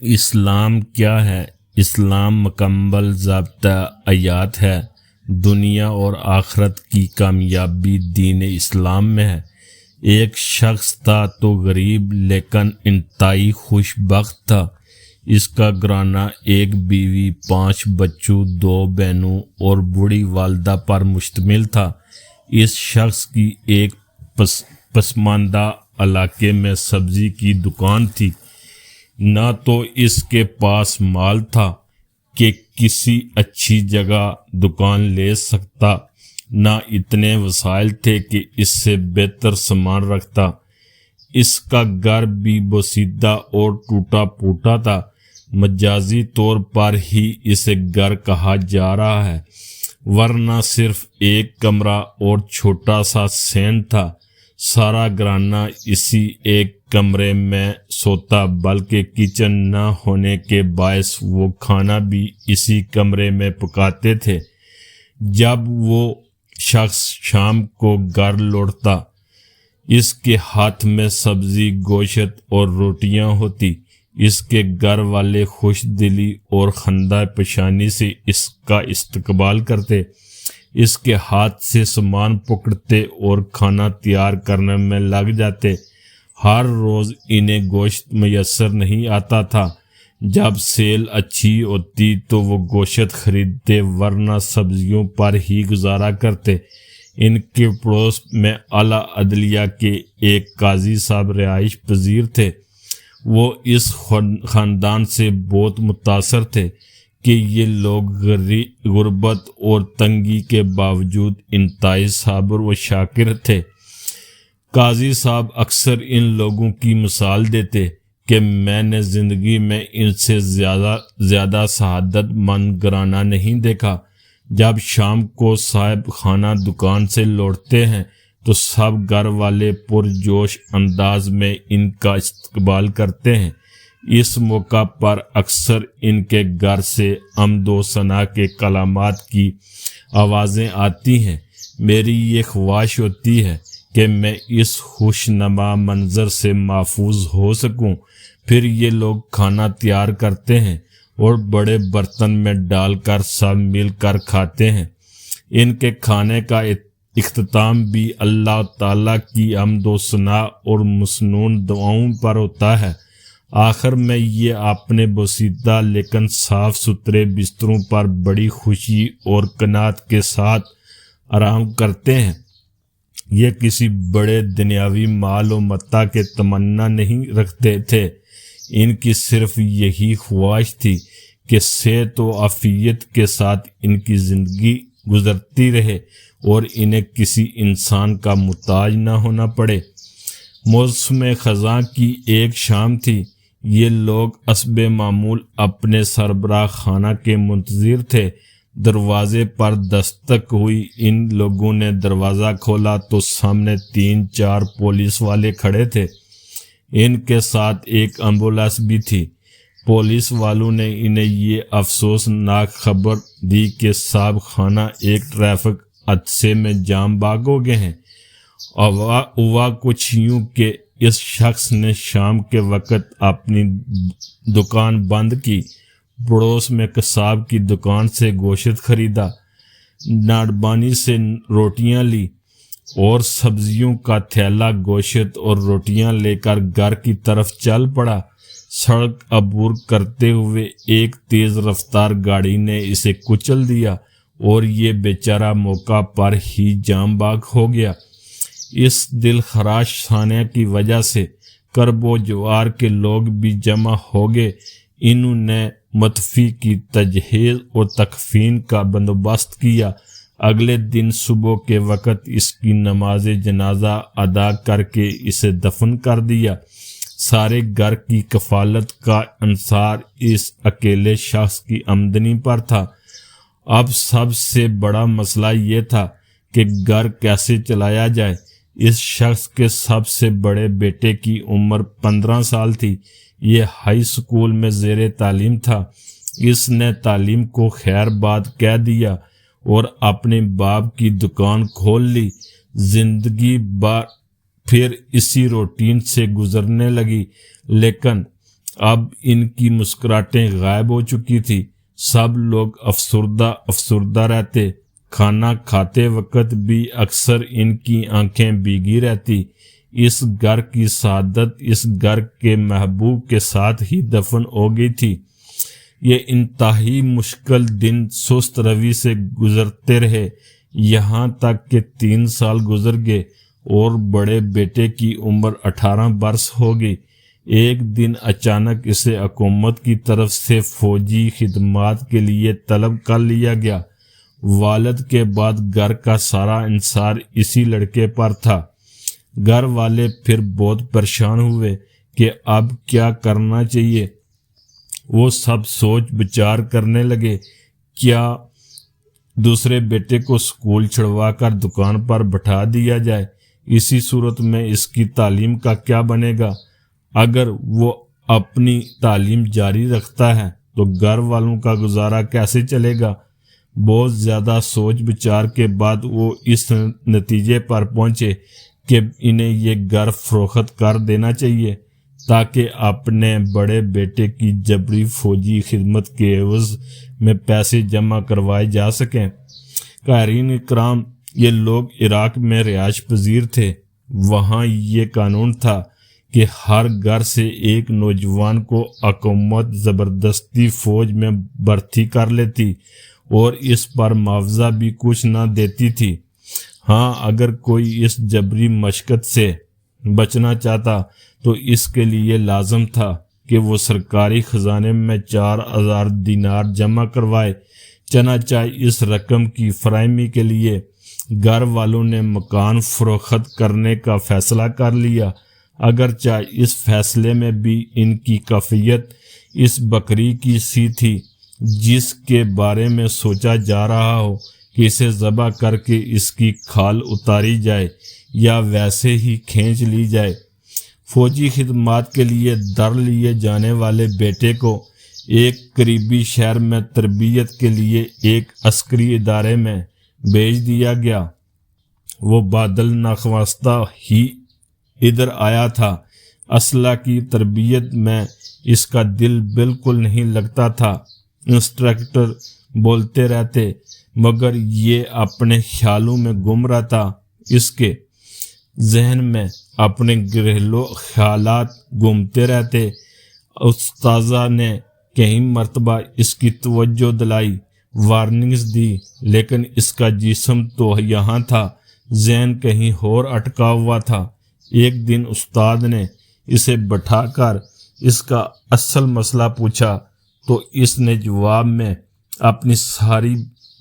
اسلام کیا ہے؟ اسلام مکمل ضابطہ حیات ہے۔ دنیا اور آخرت کی کامیابی دین اسلام میں ہے۔ ایک شخص تھا تو غریب لیکن انتہائی خوش بخت تھا۔ اس کا گھرانہ ایک بیوی، 5 بچوں، 2 بہنوں اور بوڑھی والدہ پر مشتمل تھا۔ اس شخص کی ایک پسماندہ علاقے میں سبزی کی دکان تھی۔ نہ تو اس کے پاس مال تھا کہ کسی اچھی جگہ دکان لے سکتا، نہ اتنے وسائل تھے کہ اس سے بہتر سامان رکھتا۔ اس کا گھر بھی بوسیدہ اور ٹوٹا پھوٹا تھا۔ مجازی طور پر ہی اسے گھر کہا جا رہا ہے، ورنہ صرف ایک کمرہ اور چھوٹا سا صحن تھا۔ سارا گھرانہ اسی ایک کمرے میں سوتا، بلکہ کچن نہ ہونے کے باعث وہ کھانا بھی اسی کمرے میں پکاتے تھے۔ جب وہ شخص شام کو گھر لوٹتا، اس کے ہاتھ میں سبزی، گوشت اور روٹیاں ہوتی۔ اس کے گھر والے خوش دلی اور خندہ پیشانی سے اس کا استقبال کرتے، اس کے ہاتھ سے سامان پکڑتے اور کھانا تیار کرنے میں لگ جاتے۔ ہر روز انہیں گوشت میسر نہیں آتا تھا۔ جب سیل اچھی ہوتی تو وہ گوشت خریدتے، ورنہ سبزیوں پر ہی گزارا کرتے۔ ان کے پڑوس میں اعلیٰ عدلیہ کے ایک قاضی صاحب رہائش پذیر تھے۔ وہ اس خاندان سے بہت متاثر تھے کہ یہ لوگ غربت اور تنگی کے باوجود انتہائی صابر و شاکر تھے۔ قاضی صاحب اکثر ان لوگوں کی مثال دیتے کہ میں نے زندگی میں ان سے زیادہ سعادت مند گھرانہ نہیں دیکھا۔ جب شام کو صاحب خانہ دکان سے لوٹتے ہیں تو سب گھر والے پرجوش انداز میں ان کا استقبال کرتے ہیں۔ اس موقع پر اکثر ان کے گھر سے حمد و ثنا کے کلمات کی آوازیں آتی ہیں۔ میری یہ خواہش ہوتی ہے کہ میں اس خوش نما منظر سے محفوظ ہو سکوں۔ پھر یہ لوگ کھانا تیار کرتے ہیں اور بڑے برتن میں ڈال کر سب مل کر کھاتے ہیں۔ ان کے کھانے کا اختتام بھی اللہ تعالیٰ کی حمد و ثنا اور مسنون دعاؤں پر ہوتا ہے۔ آخر میں یہ اپنے بوسیدہ لیکن صاف ستھرے بستروں پر بڑی خوشی اور قناعت کے ساتھ آرام کرتے ہیں۔ یہ کسی بڑے دنیاوی مال و متاع کے تمنا نہیں رکھتے تھے۔ ان کی صرف یہی خواہش تھی کہ صحت و عافیت کے ساتھ ان کی زندگی گزرتی رہے اور انہیں کسی انسان کا محتاج نہ ہونا پڑے۔ موسم خزاں کی ایک شام تھی۔ یہ لوگ حسب معمول اپنے سربراہ خانہ کے منتظر تھے۔ دروازے پر دستک ہوئی۔ ان لوگوں نے دروازہ کھولا تو سامنے 3-4 پولیس والے کھڑے تھے۔ ان کے ساتھ ایک ایمبولینس بھی تھی۔ پولیس والوں نے انہیں یہ افسوسناک خبر دی کہ صاحب خانہ ایک ٹریفک حادثے میں جام بحق ہو گئے ہیں۔ ہوا کچھ یوں کہ اس شخص نے شام کے وقت اپنی دکان بند کی، پڑوس میں قصاب کی دکان سے گوشت خریدا، ناڑبانی سے روٹیاں لی اور سبزیوں کا تھیلا گوشت اور روٹیاں لے کر گھر کی طرف چل پڑا۔ سڑک عبور کرتے ہوئے ایک تیز رفتار گاڑی نے اسے کچل دیا اور یہ بیچارہ موقع پر ہی جام بحق ہو گیا۔ اس دل خراش سانحے کی وجہ سے کرب و جوار کے لوگ بھی جمع ہو گئے۔ انہوں نے متوفی کی تجہیز اور تکفین کا بندوبست کیا۔ اگلے دن صبح کے وقت اس کی نماز جنازہ ادا کر کے اسے دفن کر دیا۔ سارے گھر کی کفالت کا انحصار اس اکیلے شخص کی آمدنی پر تھا۔ اب سب سے بڑا مسئلہ یہ تھا کہ گھر کیسے چلایا جائے۔ اس شخص کے سب سے بڑے بیٹے کی عمر 15 سال تھی۔ یہ ہائی سکول میں زیر تعلیم تھا۔ اس نے تعلیم کو خیر باد کہہ دیا اور اپنے باپ کی دکان کھول لی۔ زندگی پھر اسی روٹین سے گزرنے لگی، لیکن اب ان کی مسکراہٹیں غائب ہو چکی تھی، سب لوگ افسردہ رہتے، کھانا کھاتے وقت بھی اکثر ان کی آنکھیں بھیگی رہتی۔ اس گھر کی سعادت اس گھر کے محبوب کے ساتھ ہی دفن ہو گئی تھی۔ یہ انتہائی مشکل دن سست روی سے گزرتے رہے، یہاں تک کہ 3 سال گزر گئے اور بڑے بیٹے کی عمر 18 برس ہو گئی۔ ایک دن اچانک اسے حکومت کی طرف سے فوجی خدمات کے لیے طلب کر لیا گیا۔ والد کے بعد گھر کا سارا انحصار اسی لڑکے پر تھا۔ گھر والے پھر بہت پریشان ہوئے کہ اب کیا کرنا چاہیے۔ وہ سب سوچ بچار کرنے لگے، کیا دوسرے بیٹے کو اسکول چھڑوا کر دکان پر بٹھا دیا جائے؟ اسی صورت میں اس کی تعلیم کا کیا بنے گا؟ اگر وہ اپنی تعلیم جاری رکھتا ہے تو گھر والوں کا گزارا کیسے چلے گا؟ بہت زیادہ سوچ بچار کے بعد وہ اس نتیجے پر پہنچے کہ انہیں یہ گھر فروخت کر دینا چاہیے تاکہ اپنے بڑے بیٹے کی جبری فوجی خدمت کے عوض میں پیسے جمع کروائے جا سکیں۔ قارئین اکرام، یہ لوگ عراق میں رہائش پذیر تھے۔ وہاں یہ قانون تھا کہ ہر گھر سے ایک نوجوان کو حکومت زبردستی فوج میں بھرتی کر لیتی اور اس پر معاوضہ بھی کچھ نہ دیتی تھی۔ ہاں، اگر کوئی اس جبری مشقت سے بچنا چاہتا تو اس کے لیے لازم تھا کہ وہ سرکاری خزانے میں 4000 دینار جمع کروائے۔ چنانچہ اس رقم کی فراہمی کے لیے گھر والوں نے مکان فروخت کرنے کا فیصلہ کر لیا، اگرچہ اس فیصلے میں بھی ان کی کیفیت اس بکری کی سی تھی جس کے بارے میں سوچا جا رہا ہو کہ اسے ذبح کر کے اس کی کھال اتاری جائے یا ویسے ہی کھینچ لی جائے۔ فوجی خدمات کے لیے در لیے جانے والے بیٹے کو ایک قریبی شہر میں تربیت کے لیے ایک عسکری ادارے میں بھیج دیا گیا۔ وہ بادل ناخواستہ ہی ادھر آیا تھا۔ اسلحہ کی تربیت میں اس کا دل بالکل نہیں لگتا تھا۔ انسٹرکٹر بولتے رہتے مگر یہ اپنے خیالوں میں گم رہتا۔ اس کے ذہن میں اپنے گھریلو خیالات گھومتے رہتے۔ استاذہ نے کئی مرتبہ اس کی توجہ دلائی، وارننگز دی، لیکن اس کا جسم تو یہاں تھا، ذہن کہیں اور اٹکا ہوا تھا۔ ایک دن استاد نے اسے بٹھا کر اس کا اصل مسئلہ پوچھا تو اس نے جواب میں اپنی ساری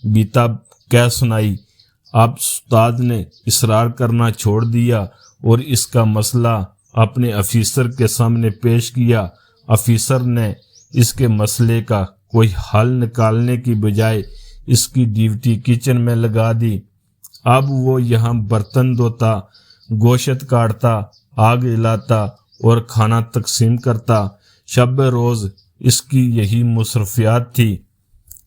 بیتا کہہ سنائی۔ اب استاد نے اصرار کرنا چھوڑ دیا اور اس کا مسئلہ اپنے افیسر کے سامنے پیش کیا۔ افیسر نے اس کے مسئلے کا کوئی حل نکالنے کی بجائے اس کی ڈیوٹی کچن میں لگا دی۔ اب وہ یہاں برتن دھوتا، گوشت کاٹتا، آگ جلاتا اور کھانا تقسیم کرتا۔ شب روز اس کی یہی مصروفیات تھی۔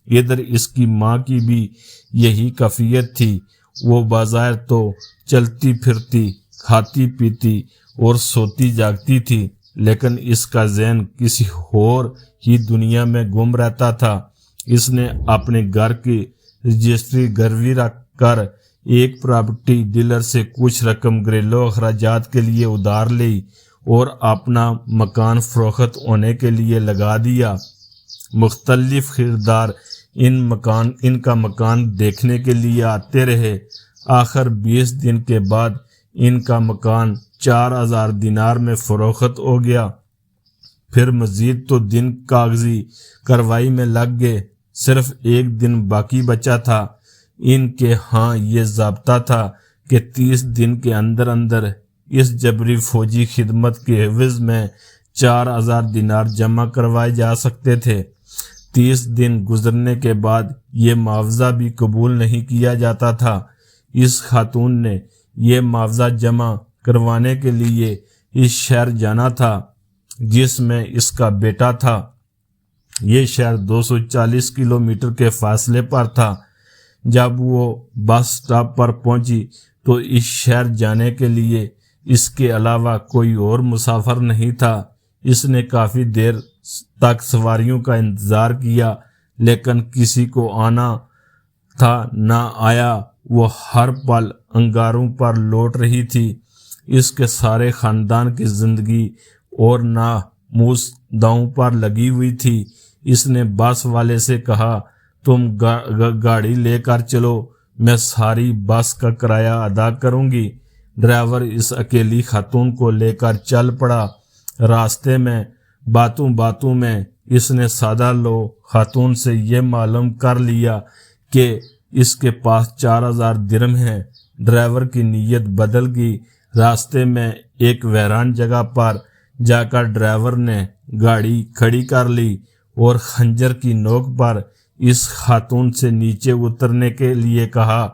ادھر اس کی ماں کی بھی یہی کیفیت تھی۔ وہ بظاہر تو چلتی پھرتی، کھاتی پیتی اور سوتی جاگتی تھی، لیکن اس کا ذہن کسی اور ہی دنیا میں گم رہتا تھا۔ اس نے اپنے گھر کی رجسٹری گروی رکھ کر ایک پراپرٹی ڈیلر سے کچھ رقم گھریلو اخراجات کے لیے ادھار لی اور اپنا مکان فروخت ہونے کے لیے لگا دیا۔ مختلف خریدار ان کا مکان دیکھنے کے لیے آتے رہے۔ آخر 20 دن کے بعد ان کا مکان 4000 دینار میں فروخت ہو گیا۔ پھر مزید تو دن کاغذی کارروائی میں لگ گئے، صرف ایک دن باقی بچا تھا۔ ان کے ہاں یہ ضابطہ تھا کہ 30 دن کے اندر اندر اس جبری فوجی خدمت کے عوض میں 4000 دینار جمع کروائے جا سکتے تھے۔ 30 دن گزرنے کے بعد یہ معاوضہ بھی قبول نہیں کیا جاتا تھا۔ اس خاتون نے یہ معاوضہ جمع کروانے کے لیے اس شہر جانا تھا جس میں اس کا بیٹا تھا۔ یہ شہر 240 کلومیٹر کے فاصلے پر تھا۔ جب وہ بس سٹاپ پر پہنچی تو اس شہر جانے کے لیے اس کے علاوہ کوئی اور مسافر نہیں تھا۔ اس نے کافی دیر تک سواریوں کا انتظار کیا لیکن کسی کو آنا تھا نہ آیا۔ وہ ہر پل انگاروں پر لوٹ رہی تھی۔ اس کے سارے خاندان کی زندگی اور ناموس داؤں پر لگی ہوئی تھی۔ اس نے بس والے سے کہا تم گاڑی لے کر چلو، میں ساری بس کا کرایہ ادا کروں گی۔ ڈرائیور اس اکیلی خاتون کو لے کر چل پڑا۔ راستے میں باتوں میں اس نے سادہ لو خاتون سے یہ معلوم کر لیا کہ اس کے پاس 4000 درہم ہیں۔ ڈرائیور کی نیت بدل گئی۔ راستے میں ایک ویران جگہ پر جا کر ڈرائیور نے گاڑی کھڑی کر لی اور خنجر کی نوک پر اس خاتون سے نیچے اترنے کے لیے کہا۔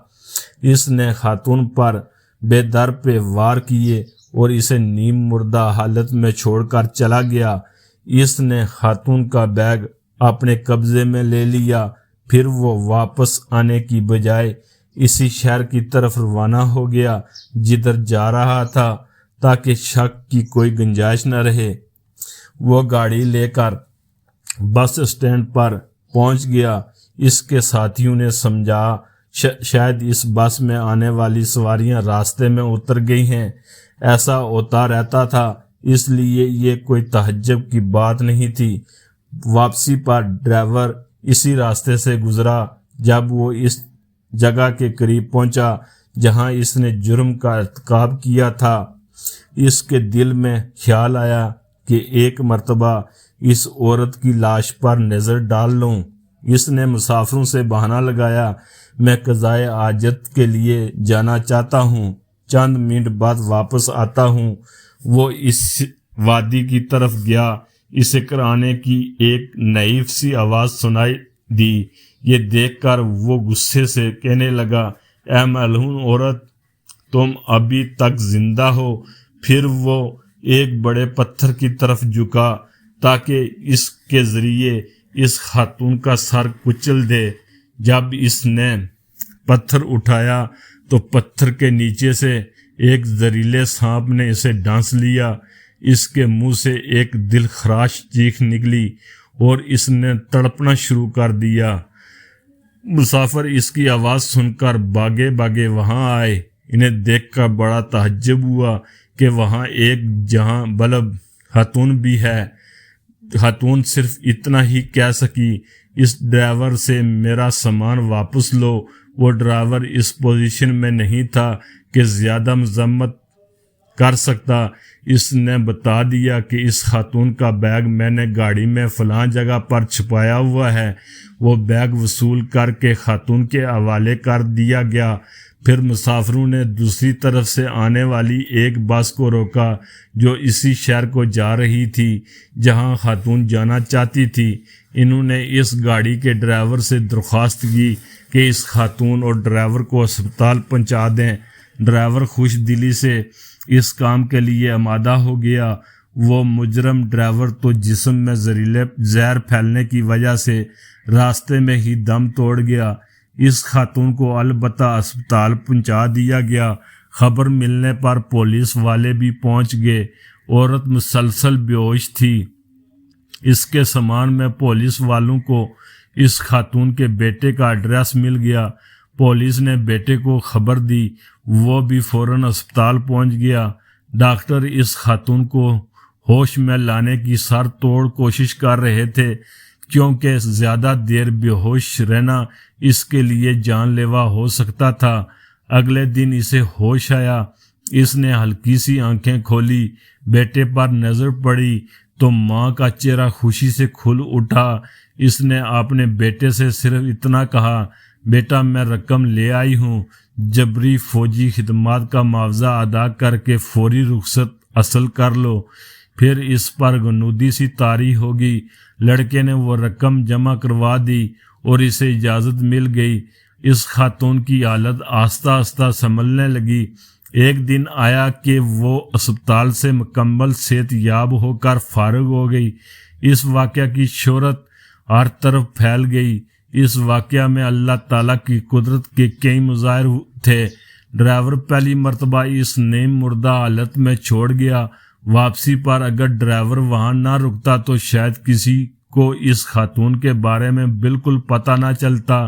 اس نے خاتون پر بے در پہ وار کیے اور اسے نیم مردہ حالت میں چھوڑ کر چلا گیا۔ اس نے خاتون کا بیگ اپنے قبضے میں لے لیا۔ پھر وہ واپس آنے کی بجائے اسی شہر کی طرف روانہ ہو گیا جدھر جا رہا تھا تاکہ شک کی کوئی گنجائش نہ رہے۔ وہ گاڑی لے کر بس اسٹینڈ پر پہنچ گیا۔ اس کے ساتھیوں نے سمجھا شاید اس بس میں آنے والی سواریاں راستے میں اتر گئی ہیں۔ ایسا ہوتا رہتا تھا، اس لیے یہ کوئی تعجب کی بات نہیں تھی۔ واپسی پر ڈرائیور اسی راستے سے گزرا۔ جب وہ اس جگہ کے قریب پہنچا جہاں اس نے جرم کا ارتکاب کیا تھا، اس کے دل میں خیال آیا کہ ایک مرتبہ اس عورت کی لاش پر نظر ڈال لوں۔ اس نے مسافروں سے بہانہ لگایا، میں قضائے حاجت کے لیے جانا چاہتا ہوں، چند منٹ بعد واپس آتا ہوں۔ وہ اس وادی کی طرف گیا۔ اسے کرانے کی ایک نحیف سی آواز سنائی دی۔ یہ دیکھ کر وہ غصے سے کہنے لگا، اے ملعون عورت، تم ابھی تک زندہ ہو۔ پھر وہ ایک بڑے پتھر کی طرف جھکا تاکہ اس کے ذریعے اس خاتون کا سر کچل دے۔ جب اس نے پتھر اٹھایا تو پتھر کے نیچے سے ایک زہریلے سانپ نے اسے ڈانس لیا۔ اس کے منہ سے ایک دل خراش چیخ نکلی اور اس نے تڑپنا شروع کر دیا۔ مسافر اس کی آواز سن کر بھاگے وہاں آئے۔ انہیں دیکھ کر بڑا تعجب ہوا کہ وہاں ایک جہاں بلب خاتون بھی ہے۔ خاتون صرف اتنا ہی کہہ سکی، اس ڈرائیور سے میرا سامان واپس لو۔ وہ ڈرائیور اس پوزیشن میں نہیں تھا کہ زیادہ مذمت کر سکتا۔ اس نے بتا دیا کہ اس خاتون کا بیگ میں نے گاڑی میں فلاں جگہ پر چھپایا ہوا ہے۔ وہ بیگ وصول کر کے خاتون کے حوالے کر دیا گیا۔ پھر مسافروں نے دوسری طرف سے آنے والی ایک بس کو روکا جو اسی شہر کو جا رہی تھی جہاں خاتون جانا چاہتی تھی۔ انہوں نے اس گاڑی کے ڈرائیور سے درخواست کی کہ اس خاتون اور ڈرائیور کو ہسپتال پہنچا دیں۔ ڈرائیور خوش دلی سے اس کام کے لیے آمادہ ہو گیا۔ وہ مجرم ڈرائیور تو جسم میں زہریلے زہر پھیلنے کی وجہ سے راستے میں ہی دم توڑ گیا۔ اس خاتون کو البتہ ہسپتال پہنچا دیا گیا۔ خبر ملنے پر پولیس والے بھی پہنچ گئے۔ عورت مسلسل بے ہوش تھی۔ اس کے سامان میں پولیس والوں کو اس خاتون کے بیٹے کا ایڈریس مل گیا۔ پولیس نے بیٹے کو خبر دی، وہ بھی فوراً ہسپتال پہنچ گیا۔ ڈاکٹر اس خاتون کو ہوش میں لانے کی سر توڑ کوشش کر رہے تھے کیونکہ زیادہ دیر بے ہوش رہنا اس کے لیے جان لیوا ہو سکتا تھا۔ اگلے دن اسے ہوش آیا۔ اس نے ہلکی سی آنکھیں کھولی، بیٹے پر نظر پڑی تو ماں کا چہرہ خوشی سے کھل اٹھا۔ اس نے اپنے بیٹے سے صرف اتنا کہا، بیٹا میں رقم لے آئی ہوں، جبری فوجی خدمات کا معاوضہ ادا کر کے فوری رخصت حاصل کر لو۔ پھر اس پر غنودی سی طاری ہوگی۔ لڑکے نے وہ رقم جمع کروا دی اور اسے اجازت مل گئی۔ اس خاتون کی حالت آہستہ آہستہ سنبھلنے لگی۔ ایک دن آیا کہ وہ اسپتال سے مکمل صحت یاب ہو کر فارغ ہو گئی۔ اس واقعہ کی شہرت ہر طرف پھیل گئی۔ اس واقعہ میں اللہ تعالیٰ کی قدرت کے کئی مظاہر تھے۔ ڈرائیور پہلی مرتبہ اس نیم مردہ حالت میں چھوڑ گیا۔ واپسی پر اگر ڈرائیور وہاں نہ رکتا تو شاید کسی کو اس خاتون کے بارے میں بالکل پتہ نہ چلتا،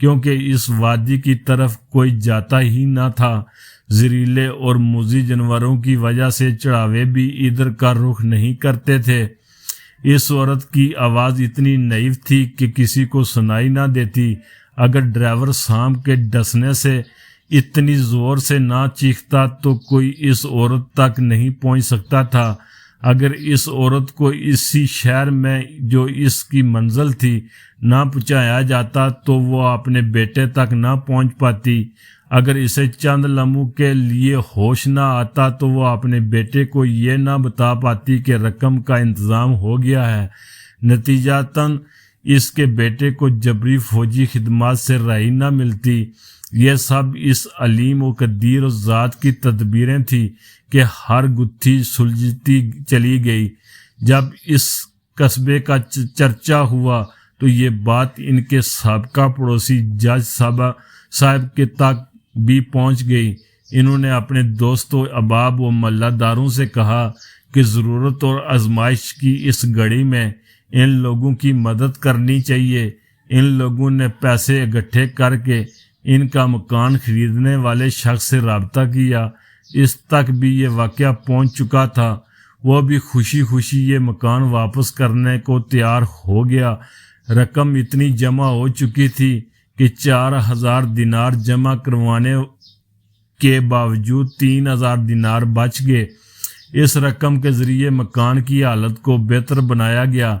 کیونکہ اس وادی کی طرف کوئی جاتا ہی نہ تھا۔ زہریلے اور موذی جانوروں کی وجہ سے چڑھاوے بھی ادھر کا رخ نہیں کرتے تھے۔ اس عورت کی آواز اتنی نحیف تھی کہ کسی کو سنائی نہ دیتی۔ اگر ڈرائیور سانپ کے ڈسنے سے اتنی زور سے نہ چیختا تو کوئی اس عورت تک نہیں پہنچ سکتا تھا۔ اگر اس عورت کو اسی شہر میں جو اس کی منزل تھی نہ پہنچایا جاتا تو وہ اپنے بیٹے تک نہ پہنچ پاتی۔ اگر اسے چند لمحوں کے لیے ہوش نہ آتا تو وہ اپنے بیٹے کو یہ نہ بتا پاتی کہ رقم کا انتظام ہو گیا ہے۔ نتیجتاً اس کے بیٹے کو جبری فوجی خدمات سے رہائی نہ ملتی۔ یہ سب اس علیم و قدیر ذات کی تدبیریں تھیں کہ ہر گتھی سلجھتی چلی گئی۔ جب اس قصبے کا چرچا ہوا تو یہ بات ان کے سابقہ پڑوسی جج صاحب کے تک بھی پہنچ گئی۔ انہوں نے اپنے دوستوں، احباب و محلہ داروں سے کہا کہ ضرورت اور آزمائش کی اس گھڑی میں ان لوگوں کی مدد کرنی چاہیے۔ ان لوگوں نے پیسے اکٹھے کر کے ان کا مکان خریدنے والے شخص سے رابطہ کیا۔ اس تک بھی یہ واقعہ پہنچ چکا تھا۔ وہ بھی خوشی خوشی یہ مکان واپس کرنے کو تیار ہو گیا۔ رقم اتنی جمع ہو چکی تھی کہ 4000 دینار جمع کروانے کے باوجود 3000 دینار بچ گئے۔ اس رقم کے ذریعے مکان کی حالت کو بہتر بنایا گیا۔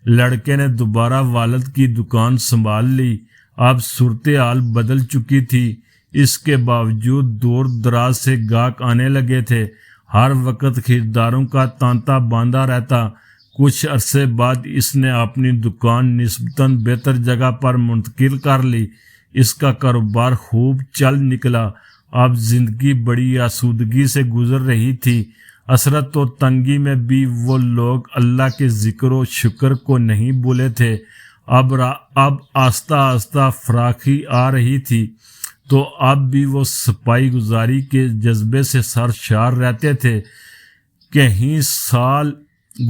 لڑکے نے دوبارہ والد کی دکان سنبھال لی۔ اب صورتحال بدل چکی تھی۔ اس کے باوجود دور دراز سے گاہک آنے لگے تھے۔ ہر وقت خریداروں کا تانتا باندھا رہتا۔ کچھ عرصے بعد اس نے اپنی دکان نسبتاً بہتر جگہ پر منتقل کر لی۔ اس کا کاروبار خوب چل نکلا۔ اب زندگی بڑی آسودگی سے گزر رہی تھی۔ حسرت و تنگی میں بھی وہ لوگ اللہ کے ذکر و شکر کو نہیں بھولے تھے۔ اب آہستہ آہستہ فراخی آ رہی تھی تو اب بھی وہ صفائی گزاری کے جذبے سے سرشار رہتے تھے۔ کہیں سال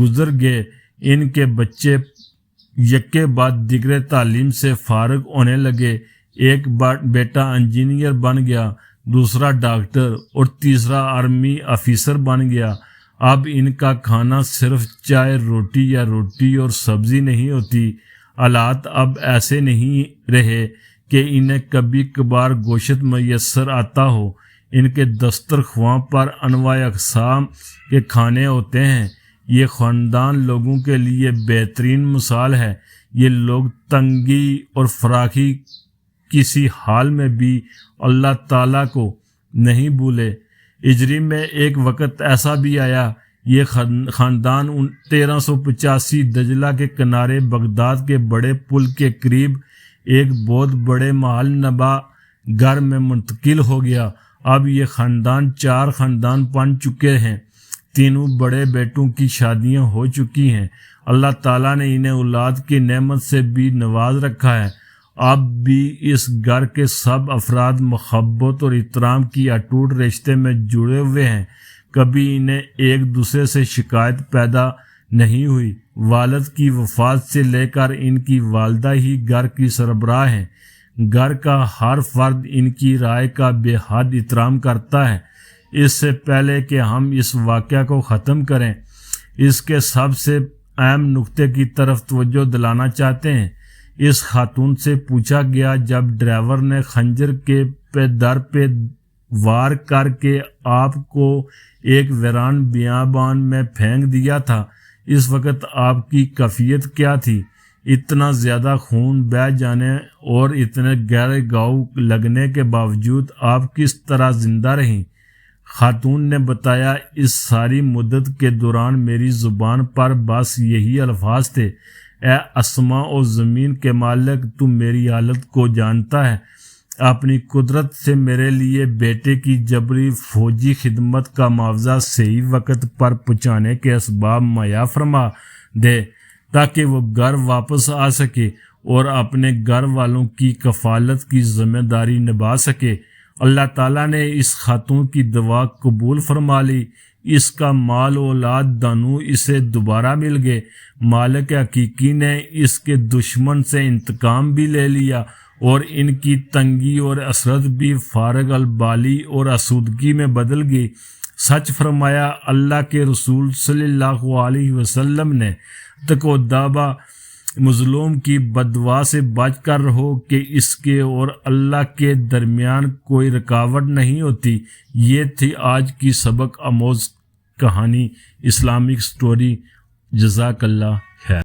گزر گئے۔ ان کے بچے یکے بعد دیگر تعلیم سے فارغ ہونے لگے۔ ایک بیٹا انجینئر بن گیا، دوسرا ڈاکٹر اور تیسرا آرمی آفیسر بن گیا۔ اب ان کا کھانا صرف چائے روٹی یا روٹی اور سبزی نہیں ہوتی۔ حالات اب ایسے نہیں رہے کہ انہیں کبھی کبھار گوشت میسر آتا ہو۔ ان کے دسترخواں پر انواع اقسام کے کھانے ہوتے ہیں۔ یہ خاندان لوگوں کے لیے بہترین مثال ہے۔ یہ لوگ تنگی اور فراخی کسی حال میں بھی اللہ تعالیٰ کو نہیں بھولے۔ ہجری میں ایک وقت ایسا بھی آیا، یہ خاندان 1385 دجلہ کے کنارے بغداد کے بڑے پل کے قریب ایک بہت بڑے محل نما گھر میں منتقل ہو گیا۔ اب یہ خاندان 4 خاندان بن چکے ہیں۔ تینوں بڑے بیٹوں کی شادیاں ہو چکی ہیں۔ اللہ تعالیٰ نے انہیں اولاد کی نعمت سے بھی نواز رکھا ہے۔ اب بھی اس گھر کے سب افراد محبت اور احترام کی اٹوٹ رشتے میں جڑے ہوئے ہیں۔ کبھی انہیں ایک دوسرے سے شکایت پیدا نہیں ہوئی۔ والد کی وفات سے لے کر ان کی والدہ ہی گھر کی سربراہ ہیں۔ گھر کا ہر فرد ان کی رائے کا بے حد احترام کرتا ہے۔ اس سے پہلے کہ ہم اس واقعہ کو ختم کریں، اس کے سب سے اہم نقطے کی طرف توجہ دلانا چاہتے ہیں۔ اس خاتون سے پوچھا گیا، جب ڈرائیور نے خنجر کے در پہ وار کر کے آپ کو ایک ویران بیابان میں پھینک دیا تھا، اس وقت آپ کی کیفیت کیا تھی؟ اتنا زیادہ خون بہہ جانے اور اتنے گہرے گھاؤ لگنے کے باوجود آپ کس طرح زندہ رہیں؟ خاتون نے بتایا، اس ساری مدت کے دوران میری زبان پر بس یہی الفاظ تھے، اے آسماں و زمین کے مالک، تو میری حالت کو جانتا ہے۔ اپنی قدرت سے میرے لیے بیٹے کی جبری فوجی خدمت کا معاوضہ صحیح وقت پر پہنچانے کے اسباب مہیا فرما دے تاکہ وہ گھر واپس آ سکے اور اپنے گھر والوں کی کفالت کی ذمہ داری نبھا سکے۔ اللہ تعالیٰ نے اس خاتون کی دعا قبول فرما لی۔ اس کا مال و اولاد دونوں اسے دوبارہ مل گئے۔ مالک حقیقی نے اس کے دشمن سے انتقام بھی لے لیا اور ان کی تنگی اور اسرت بھی فارغ البالی اور آسودگی میں بدل گئی۔ سچ فرمایا اللہ کے رسول صلی اللہ علیہ وسلم نے، تکو دابا مظلوم کی بددعا سے بچ کر رہو کہ اس کے اور اللہ کے درمیان کوئی رکاوٹ نہیں ہوتی۔ یہ تھی آج کی سبق آموز کہانی، اسلامک سٹوری۔ جزاک اللہ۔